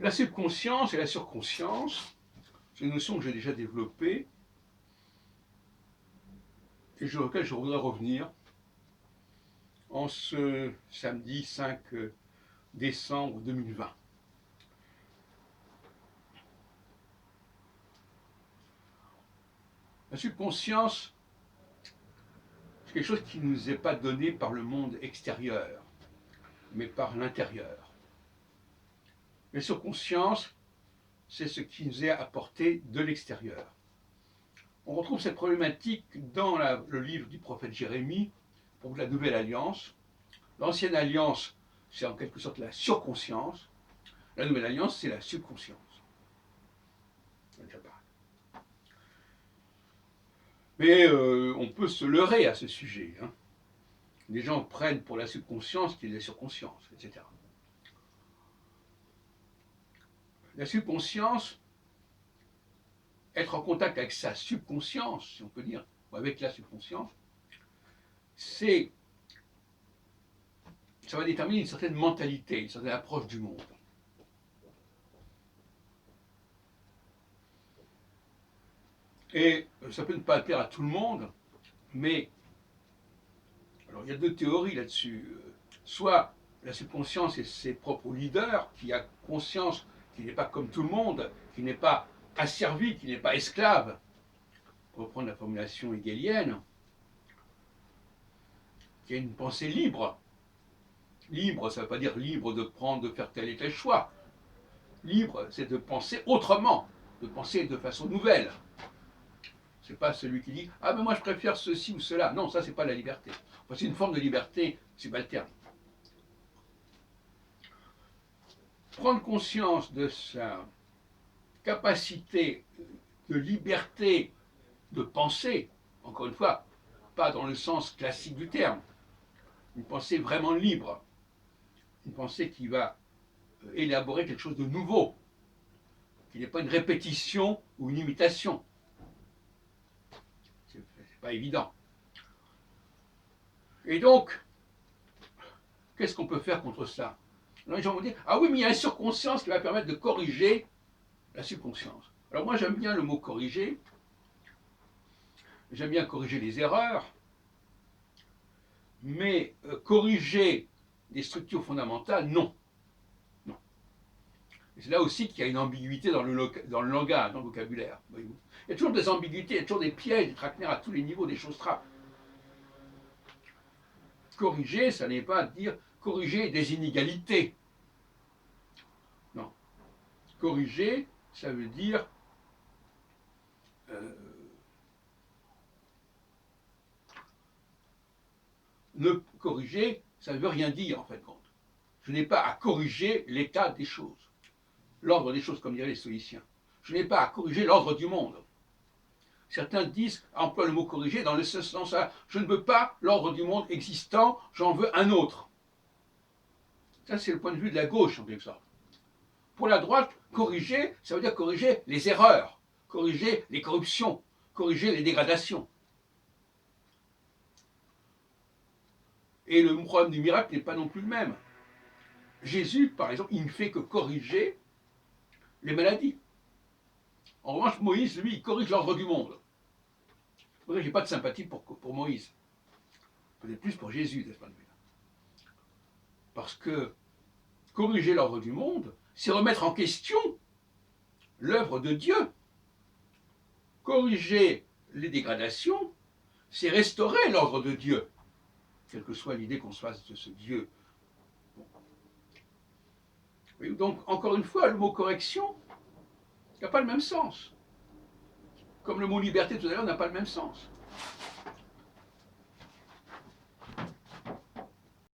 La subconscience et la surconscience, c'est une notion que j'ai déjà développée et sur laquelle je voudrais revenir en ce samedi 5 décembre 2020. La subconscience, c'est quelque chose qui ne nous est pas donné par le monde extérieur, mais par l'intérieur. La surconscience, c'est ce qui nous est apporté de l'extérieur. On retrouve cette problématique dans le livre du prophète Jérémie pour la Nouvelle Alliance. L'Ancienne Alliance, c'est en quelque sorte la surconscience. La Nouvelle Alliance, c'est la subconscience. Mais on peut se leurrer à ce sujet. Les gens prennent pour la subconscience qu'il y a la surconscience, etc. La subconscience, être en contact avec sa subconscience, si on peut dire, ou avec la subconscience, ça va déterminer une certaine mentalité, une certaine approche du monde. Et ça peut ne pas plaire à tout le monde, mais alors il y a deux théories là-dessus. Soit la subconscience est ses propres leaders, qui a conscience qu'il n'est pas comme tout le monde, qu'il n'est pas asservi, qu'il n'est pas esclave, pour reprendre la formulation hegelienne, qui a une pensée libre. Libre, ça ne veut pas dire libre de prendre, de faire tel et tel choix. Libre, c'est de penser autrement, de penser de façon nouvelle. C'est pas celui qui dit « Ah, mais moi je préfère ceci ou cela ». Non, ça, c'est pas la liberté. Enfin, c'est une forme de liberté subalterne. Prendre conscience de sa capacité de liberté de penser, encore une fois, pas dans le sens classique du terme, une pensée vraiment libre, une pensée qui va élaborer quelque chose de nouveau, qui n'est pas une répétition ou une imitation. C'est pas évident. Et donc, qu'est-ce qu'on peut faire contre ça? Alors les gens vont dire, ah oui, mais il y a une surconscience qui va permettre de corriger la subconscience. Alors moi j'aime bien le mot corriger, j'aime bien corriger les erreurs, mais corriger des structures fondamentales, non. Non. Et c'est là aussi qu'il y a une ambiguïté dans le langage, dans le vocabulaire. Voyez-vous. Il y a toujours des ambiguïtés, il y a toujours des pièges, des traquenards à tous les niveaux, des choses trappes. Corriger, ça n'est pas dire corriger des inégalités. Non. Corriger, ça veut dire ne corriger, ça ne veut rien dire en fait compte. Je n'ai pas à corriger l'état des choses, l'ordre des choses, comme diraient les stoïciens. Je n'ai pas à corriger l'ordre du monde. Certains disent, emploient le mot corriger dans le sens là, je ne veux pas l'ordre du monde existant, j'en veux un autre. Ça, c'est le point de vue de la gauche, en quelque sorte. Pour la droite, corriger, ça veut dire corriger les erreurs, corriger les corruptions, corriger les dégradations. Et le problème du miracle n'est pas non plus le même. Jésus, par exemple, il ne fait que corriger les maladies. En revanche, Moïse, lui, il corrige l'ordre du monde. Je n'ai pas de sympathie pour Moïse. Peut-être plus pour Jésus, de ce point de vue-là. Parce que corriger l'ordre du monde, c'est remettre en question l'œuvre de Dieu. Corriger les dégradations, c'est restaurer l'ordre de Dieu, quelle que soit l'idée qu'on se fasse de ce Dieu. Bon. Donc, encore une fois, le mot correction n'a pas le même sens. Comme le mot liberté tout à l'heure n'a pas le même sens.